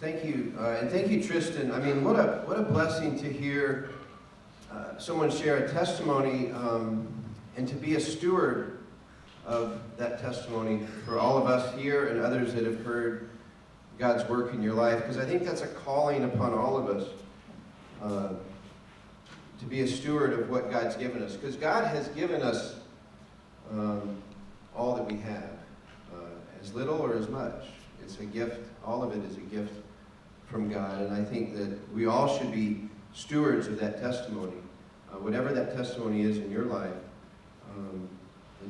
Thank you, and thank you, Tristan. I mean, what a blessing to hear someone share a testimony and to be a steward of that testimony for all of us here and others that have heard God's work in your life, because I think that's a calling upon all of us to be a steward of what God's given us, because God has given us all that we have, as little or as much. It's a gift. All of it is a gift from God, and I think that we all should be stewards of that testimony, whatever that testimony is in your life. And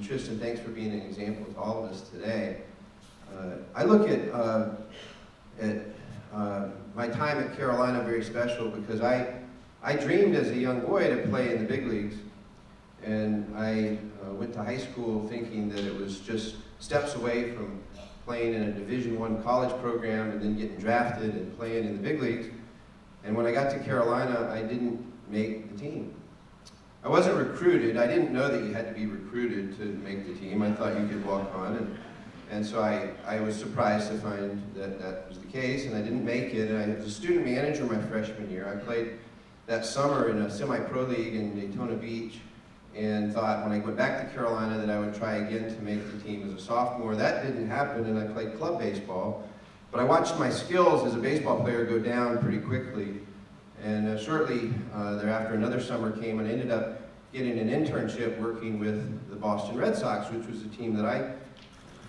Tristan, thanks for being an example to all of us today. I look at my time at Carolina very special because I dreamed as a young boy to play in the big leagues, and I went to high school thinking that it was just steps away from playing in a Division I college program and then getting drafted and playing in the big leagues. And when I got to Carolina, I didn't make the team. I wasn't recruited. I didn't know that you had to be recruited to make the team. I thought you could walk on. And so I was surprised to find that that was the case, and I didn't make it. And I was a student manager my freshman year. I played that summer in a semi-pro league in Daytona Beach, and thought when I went back to Carolina that I would try again to make the team as a sophomore. That didn't happen, and I played club baseball. But I watched my skills as a baseball player go down pretty quickly. And shortly thereafter, another summer came, and I ended up getting an internship working with the Boston Red Sox, which was a team that I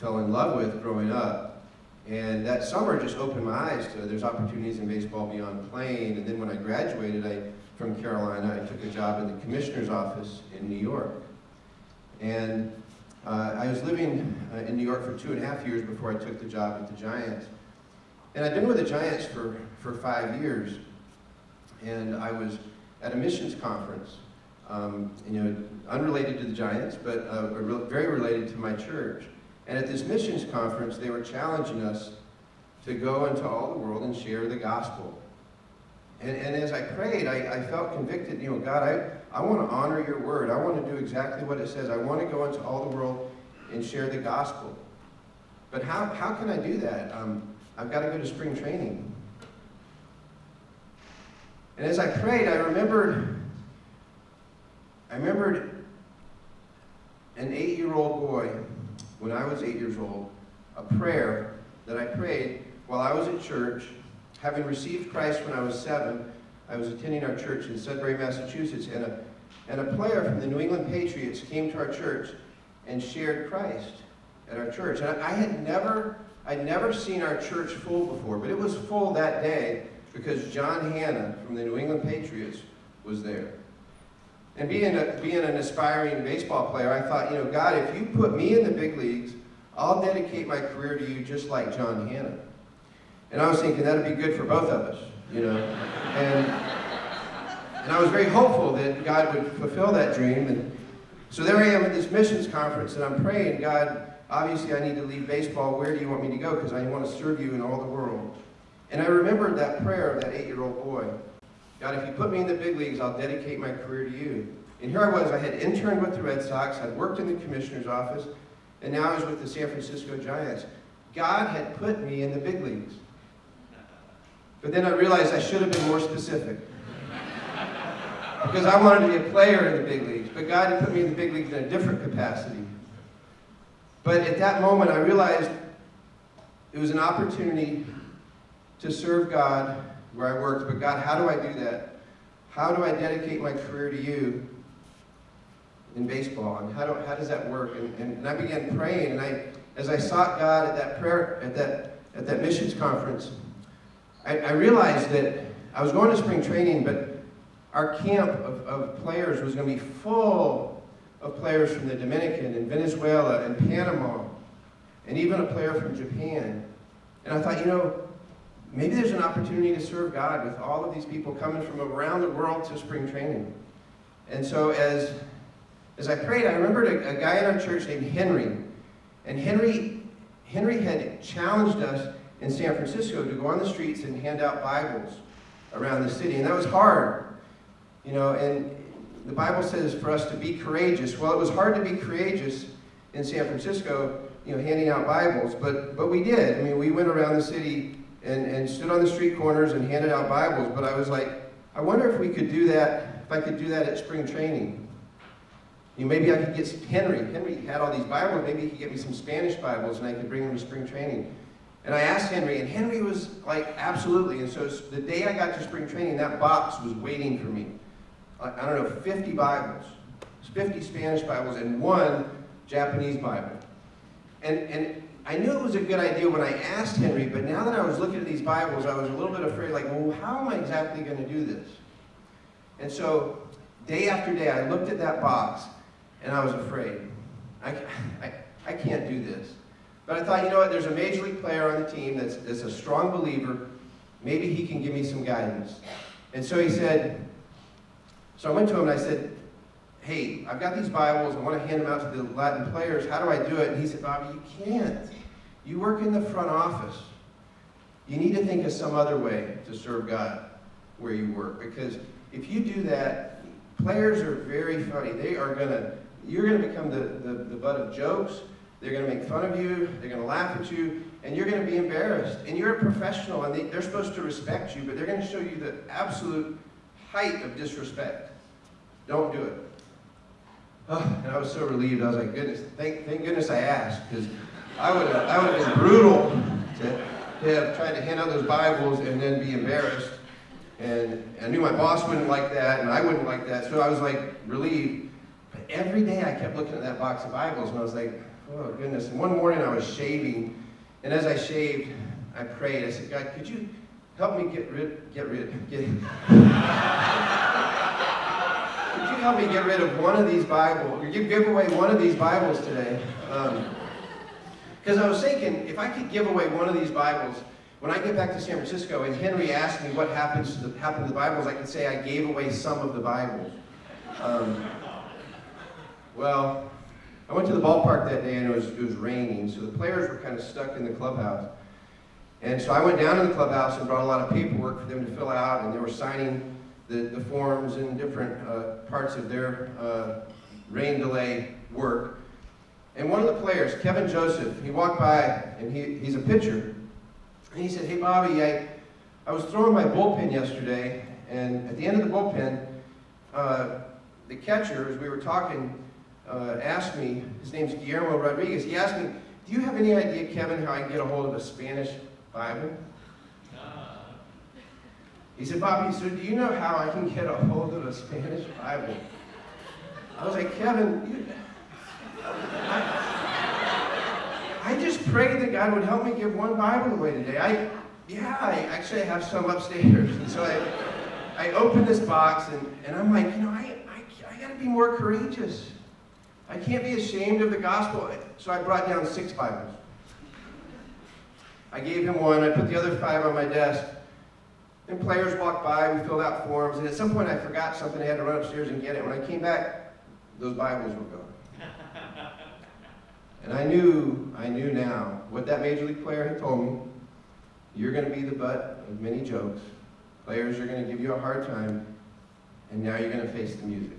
fell in love with growing up. And that summer just opened my eyes to there's opportunities in baseball beyond playing. And then when I graduated from Carolina, I took a job in the commissioner's office in New York. And I was living in New York for 2.5 years before I took the job at the Giants. And I'd been with the Giants for 5 years. And I was at a missions conference, unrelated to the Giants, but very related to my church. And at this missions conference, they were challenging us to go into all the world and share the gospel. And as I prayed, I felt convicted, God, I want to honor your word. I want to do exactly what it says. I want to go into all the world and share the gospel. But how can I do that? I've got to go to spring training. And as I prayed, I remembered an 8-year-old boy, when I was 8 years old, a prayer that I prayed while I was at church. Having received Christ when I was 7, I was attending our church in Sudbury, Massachusetts, and a player from the New England Patriots came to our church and shared Christ at our church. And I'd never seen our church full before, but it was full that day because John Hanna from the New England Patriots was there. And being an aspiring baseball player, I thought, God, if you put me in the big leagues, I'll dedicate my career to you just like John Hanna. And I was thinking that'd be good for both of us, And I was very hopeful that God would fulfill that dream. And so there I am at this missions conference, and I'm praying, God, obviously I need to leave baseball. Where do you want me to go? Because I want to serve you in all the world. And I remembered that prayer of that 8-year-old boy. God, if you put me in the big leagues, I'll dedicate my career to you. And here I was. I had interned with the Red Sox. I'd worked in the commissioner's office. And now I was with the San Francisco Giants. God had put me in the big leagues. But then I realized I should have been more specific. Because I wanted to be a player in the big leagues. But God had put me in the big leagues in a different capacity. But at that moment, I realized it was an opportunity to serve God where I worked. But God, how do I do that? How do I dedicate my career to you in baseball? And how does that work? And I began praying. And as I sought God at that prayer, at that missions conference, I realized that I was going to spring training, but our camp of players was going to be full of players from the Dominican and Venezuela and Panama, and even a player from Japan. And I thought, maybe there's an opportunity to serve God with all of these people coming from around the world to spring training. And so as I prayed, I remembered a guy in our church named Henry. And Henry had challenged us in San Francisco to go on the streets and hand out Bibles around the city. And that was hard, and the Bible says for us to be courageous. Well, it was hard to be courageous in San Francisco, handing out Bibles, but we did. I mean, we went around the city and stood on the street corners and handed out Bibles, but I was like, I wonder if we could do that, if I could do that at spring training. Maybe I could get Henry. Henry had all these Bibles. Maybe he could get me some Spanish Bibles, and I could bring them to spring training. And I asked Henry, and Henry was like, absolutely. And so the day I got to spring training, that box was waiting for me. I don't know, 50 Bibles, 50 Spanish Bibles, and 1 Japanese Bible. And I knew it was a good idea when I asked Henry, but now that I was looking at these Bibles, I was a little bit afraid, like, well, how am I exactly going to do this? And so, day after day, I looked at that box, and I was afraid. I can't do this. But I thought, you know what, there's a major league player on the team that's a strong believer. Maybe he can give me some guidance. And so he said, so I went to him and I said, hey, I've got these Bibles. I want to hand them out to the Latin players. How do I do it? And he said, Bobby, you can't. You work in the front office. You need to think of some other way to serve God where you work. Because if you do that, players are very funny. You're going to become the butt of jokes. They're going to make fun of you. They're going to laugh at you. And you're going to be embarrassed. And you're a professional, and they're supposed to respect you, but they're going to show you the absolute height of disrespect. Don't do it. Oh, and I was so relieved. I was like, goodness, thank goodness I asked, because I would have been brutal to have tried to hand out those Bibles and then be embarrassed. And I knew my boss wouldn't like that, and I wouldn't like that, so I was like relieved. But every day I kept looking at that box of Bibles, and I was like, oh goodness. And one morning I was shaving, and as I shaved, I prayed. I said, God, could you help me help me get rid of one of these Bibles, or give away one of these Bibles today. Because I was thinking, if I could give away one of these Bibles, when I get back to San Francisco and Henry asks me what happened to the Bibles, I could say I gave away some of the Bibles. Well, I went to the ballpark that day and it was raining, so the players were kind of stuck in the clubhouse. And so I went down to the clubhouse and brought a lot of paperwork for them to fill out, and they were signing the forms in different parts of their rain delay work. And one of the players, Kevin Joseph, he walked by, and he's a pitcher, and he said, hey Bobby, I was throwing my bullpen yesterday, and at the end of the bullpen, the catcher, as we were talking, asked me, his name's Guillermo Rodriguez, he asked me, do you have any idea, Kevin, how I can get a hold of a Spanish Bible? He said, Bobby, so do you know how I can get a hold of a Spanish Bible? I was like, Kevin, I just prayed that God would help me give one Bible away today. I actually have some upstairs. And so I opened this box, and I'm like, I got to be more courageous. I can't be ashamed of the gospel. So I brought down 6 Bibles. I gave him one. I put the other 5 on my desk. And players walked by, we filled out forms, and at some point I forgot something, I had to run upstairs and get it. When I came back, those Bibles were gone. And I knew now what that major league player had told me. You're going to be the butt of many jokes. Players are going to give you a hard time, and now you're going to face the music.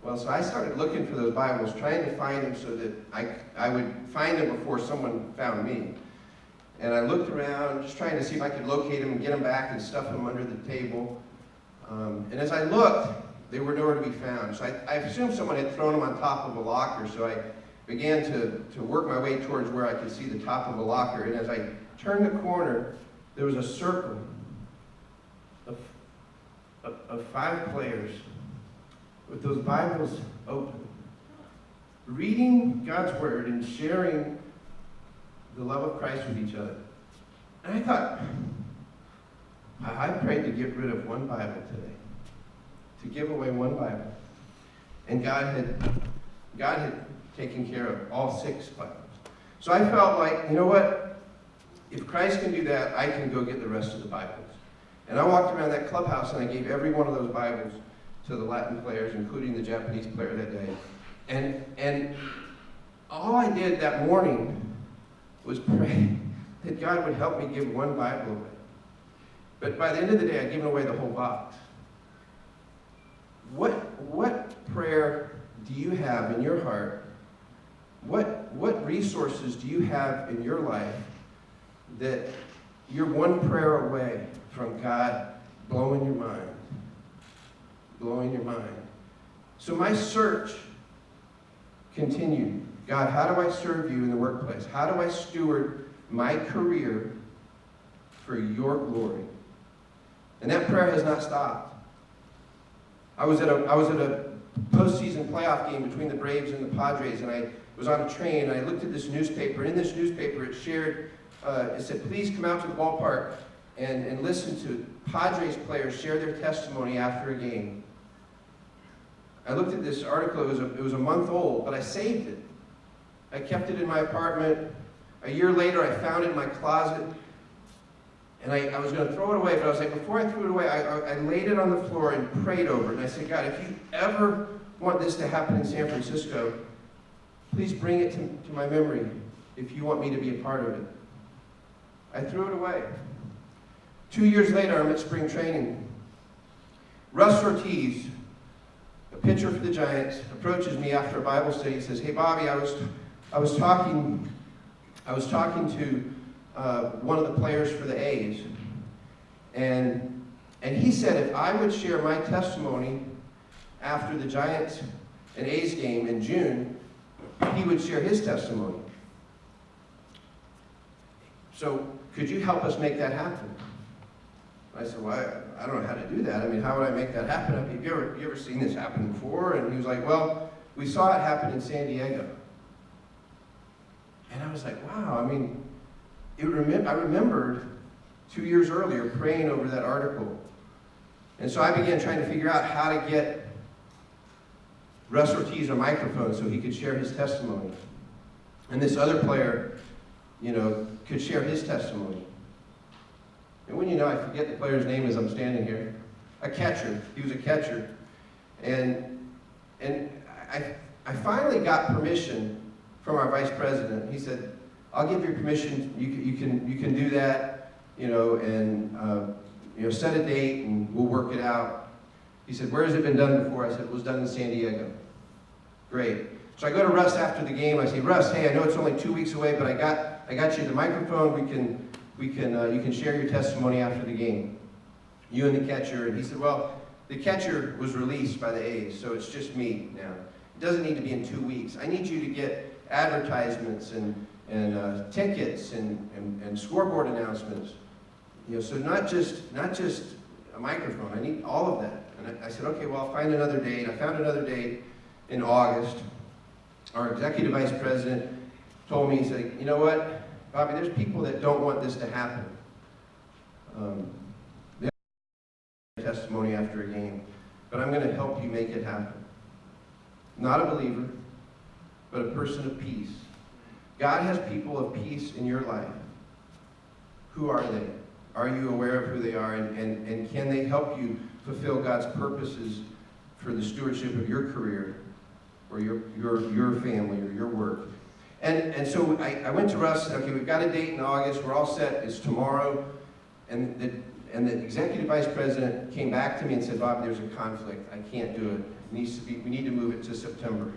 Well, so I started looking for those Bibles, trying to find them so that I would find them before someone found me. And I looked around, just trying to see if I could locate them and get them back and stuff them under the table. And as I looked, they were nowhere to be found. So I assumed someone had thrown them on top of a locker, so I began to work my way towards where I could see the top of a locker. And as I turned the corner, there was a circle of 5 players with those Bibles open, reading God's Word and sharing the love of Christ with each other. And I thought, I prayed to get rid of one Bible today, to give away one Bible. And God had taken care of all 6 Bibles. So I felt like, you know what? If Christ can do that, I can go get the rest of the Bibles. And I walked around that clubhouse and I gave every one of those Bibles to the Latin players, including the Japanese player that day. And all I did that morning was pray that God would help me give one Bible away. But by the end of the day, I'd given away the whole box. What prayer do you have in your heart? What resources do you have in your life that You're one prayer away from God blowing your mind. Blowing your mind. So my search continued. God, how do I serve you in the workplace? How do I steward my career for your glory? And that prayer has not stopped. I was at a postseason playoff game between the Braves and the Padres, and I was on a train, and I looked at this newspaper. In this newspaper, it shared, it said, please come out to the ballpark and listen to Padres players share their testimony after a game. I looked at this article. It was a month old, but I saved it. I kept it in my apartment. A year later, I found it in my closet, and I was going to throw it away, but I was like, before I threw it away, I laid it on the floor and prayed over it. And I said, God, if you ever want this to happen in San Francisco, please bring it to my memory if you want me to be a part of it. I threw it away. 2 years later, I'm at spring training. Russ Ortiz, a pitcher for the Giants, approaches me after a Bible study. He says, "Hey, Bobby, I was talking to one of the players for the A's, and he said if I would share my testimony after the Giants and A's game in June, he would share his testimony. So could you help us make that happen?" I said, "Well, I don't know how to do that. I mean, how would I make that happen? Have you ever seen this happen before?" And he was like, "Well, we saw it happen in San Diego." And I was like, wow, I mean, I remembered 2 years earlier praying over that article. And so I began trying to figure out how to get Russ Ortiz a microphone so he could share his testimony. And this other player, could share his testimony. And when I forget the player's name as I'm standing here. A catcher. He was a catcher. And I finally got permission from our vice president. He said, "I'll give you permission. You can do that, and set a date and we'll work it out." He said, "Where has it been done before?" I said, "It was done in San Diego." Great. So I go to Russ after the game. I say, "Russ, hey, I know it's only 2 weeks away, but I got you the microphone. You can share your testimony after the game. You and the catcher." And he said, "Well, the catcher was released by the A's, so it's just me now. It doesn't need to be in 2 weeks. I need you to get advertisements and tickets and scoreboard announcements. So not just a microphone. I need all of that." And I said, "Okay, well, I'll find another date." I found another date in August. Our executive vice president told me, he said, "You know what, Bobby, there's people that don't want this to happen. They don't want testimony after a game, but I'm going to help you make it happen. Not a believer, but a person of peace. God has people of peace in your life. Who are they? Are you aware of who they are? And can they help you fulfill God's purposes for the stewardship of your career or your family or your work?" And so I went to Russ and said, "Okay, we've got a date in August. We're all set. It's tomorrow." And the executive vice president came back to me and said, "Bob, there's a conflict. I can't do it. We need to move it to September."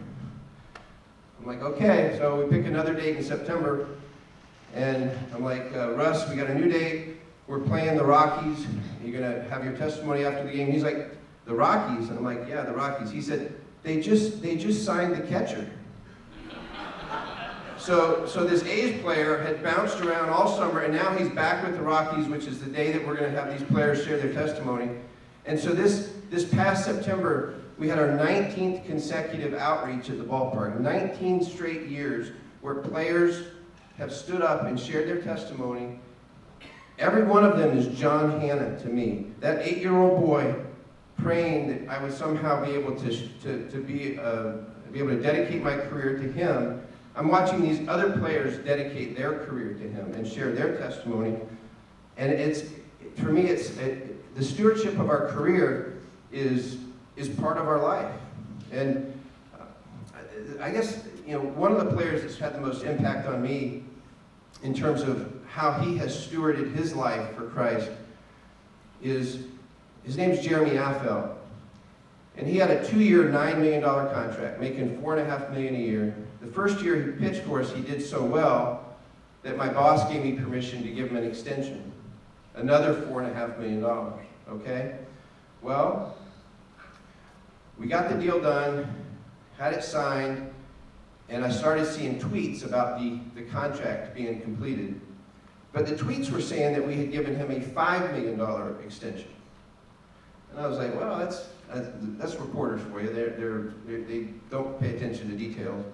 I'm like, "Okay." So we pick another date in September. And I'm like, "Russ, we got a new date. We're playing the Rockies. You're going to have your testimony after the game." He's like, "The Rockies?" And I'm like, "Yeah, the Rockies." He said, they just signed the catcher." So this A's player had bounced around all summer, and now he's back with the Rockies, which is the day that we're going to have these players share their testimony. And so this past September, we had our 19th consecutive outreach at the ballpark. 19 straight years where players have stood up and shared their testimony. Every one of them is John Hannah to me. That 8-year-old boy praying that I would somehow be able to be able to dedicate my career to him. I'm watching these other players dedicate their career to him and share their testimony. And for me, the stewardship of our career is part of our life. And I guess, one of the players that's had the most impact on me in terms of how he has stewarded his life for Christ his name's Jeremy Affel. And he had a 2-year, $9 million contract, making $4.5 million a year. The first year he pitched for us, he did so well that my boss gave me permission to give him an extension. another $4.5 million, okay? Well, we got the deal done, had it signed, and I started seeing tweets about the contract being completed. But the tweets were saying that we had given him a $5 million extension. And I was like, well, that's reporters for you. They don't pay attention to details.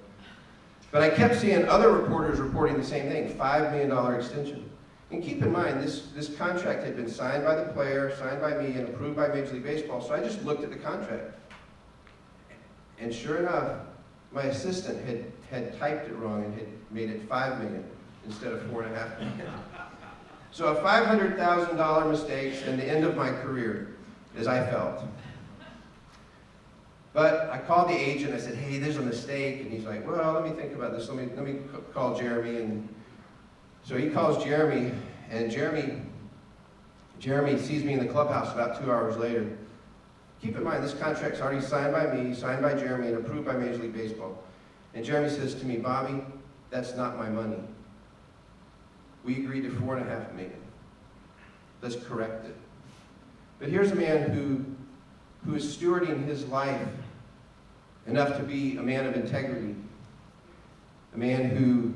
But I kept seeing other reporters reporting the same thing, $5 million extension. And keep in mind, this contract had been signed by the player, signed by me, and approved by Major League Baseball. So I just looked at the contract. And sure enough, my assistant had typed it wrong and had made it $5 million instead of $4.5 million. So a $500,000 mistake and the end of my career, as I felt. But I called the agent. I said, hey, there's a mistake. And he's like, well, let me think about this. Let me call Jeremy. And so he calls Jeremy, and Jeremy sees me in the clubhouse about 2 hours later. Keep in mind, this contract's already signed by me, signed by Jeremy, and approved by Major League Baseball. And Jeremy says to me, Bobby, that's not my money. We agreed to $4.5 million. Let's correct it. But here's a man who is stewarding his life enough to be a man of integrity, a man who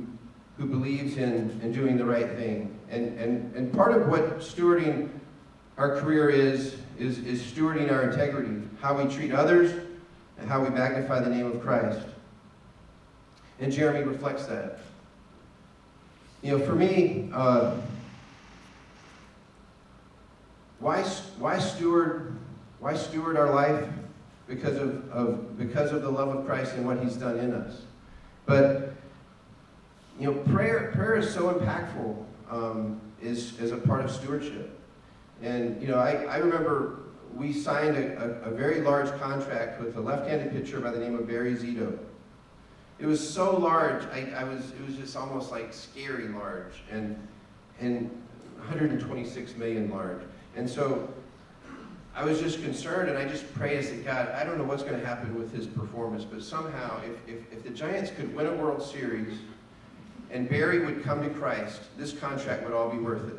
believes in doing the right thing. And part of what stewarding our career is stewarding our integrity, how we treat others, and how we magnify the name of Christ. And Jeremy reflects that. You know, for me, why steward our life? Because of the love of Christ and what He's done in us. But you know, prayer is so impactful as a part of stewardship. And you know, I remember we signed a very large contract with a left-handed pitcher by the name of Barry Zito. It was so large, it was just almost like scary large, and 126 million large. And so I was just concerned, and I just prayed. I said, God, I don't know what's going to happen with his performance, but somehow, if the Giants could win a World Series and Barry would come to Christ, this contract would all be worth it.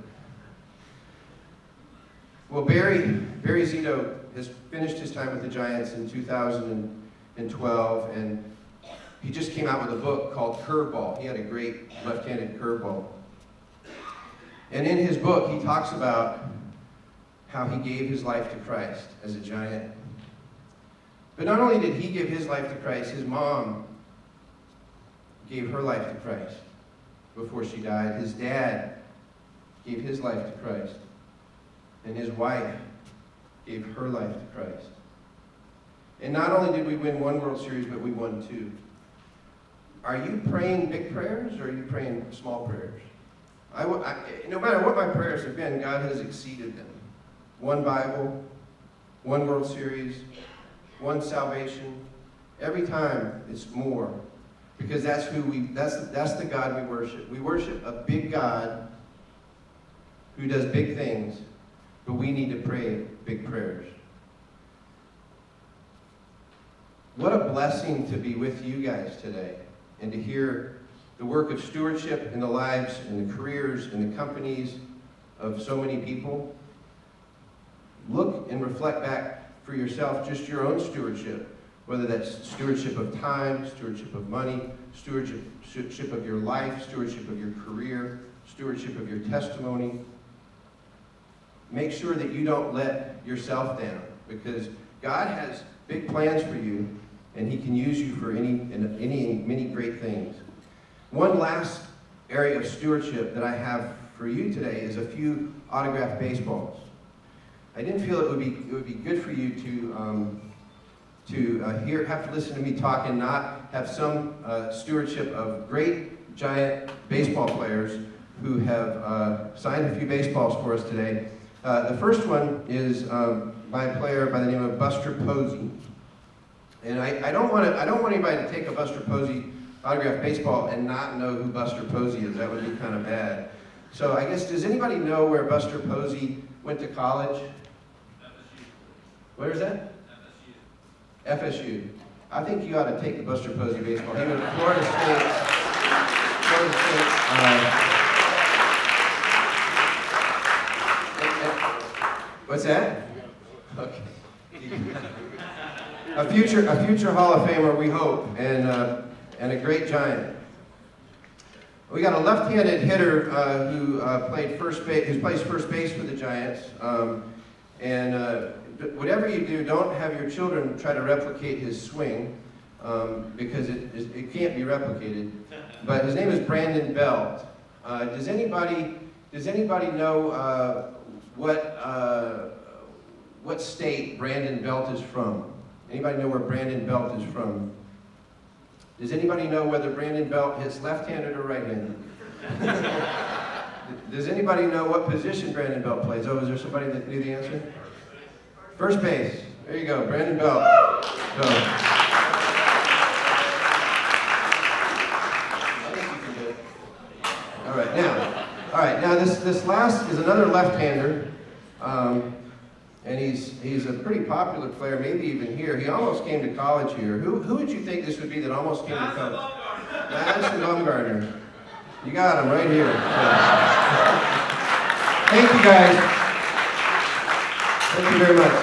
Well, Barry Zito has finished his time with the Giants in 2012, and he just came out with a book called Curveball. He had a great left-handed curveball. And in his book, he talks about how he gave his life to Christ as a Giant. But not only did he give his life to Christ, his mom gave her life to Christ before she died. His dad gave his life to Christ. And his wife gave her life to Christ. And not only did we win one World Series, but we won two. Are you praying big prayers, or are you praying small prayers? No matter what my prayers have been, God has exceeded them. One Bible, one World Series, one salvation. Every time it's more, because that's the God we worship. We worship a big God who does big things, but we need to pray big prayers. What a blessing to be with you guys today and to hear the work of stewardship in the lives and the careers and the companies of so many people. Look and reflect back for yourself just your own stewardship, whether that's stewardship of time, stewardship of money, stewardship of your life, stewardship of your career, stewardship of your testimony. Make sure that you don't let yourself down, because God has big plans for you, and He can use you for many great things. One last area of stewardship that I have for you today is a few autographed baseballs. I didn't feel it would be good for you to have to listen to me talk and not have some stewardship of great Giant baseball players who have signed a few baseballs for us today. The first one is by a player by the name of Buster Posey. And I don't want anybody to take a Buster Posey autographed baseball and not know who Buster Posey is. That would be kind of bad. So I guess, does anybody know where Buster Posey went to college? FSU. Where is that? FSU. I think you ought to take the Buster Posey baseball. He went to Florida State. that? Okay. A future Hall of Famer, we hope, and a great Giant. We got a left-handed hitter who plays first base for the Giants. Whatever you do, don't have your children try to replicate his swing because it can't be replicated. But his name is Brandon Belt. Does anybody know what state Brandon Belt is from? Anybody know where Brandon Belt is from? Does anybody know whether Brandon Belt hits left-handed or right-handed? Does anybody know what position Brandon Belt plays? Oh, is there somebody that knew the answer? First base. There you go, Brandon Belt. So, I think you can do it. All right, now this last is another left-hander. And he's a pretty popular player, maybe even here. He almost came to college here. Who would you think this would be that almost came to college? Madison Bumgarner. You got him right here. Thank you, guys. Thank you very much.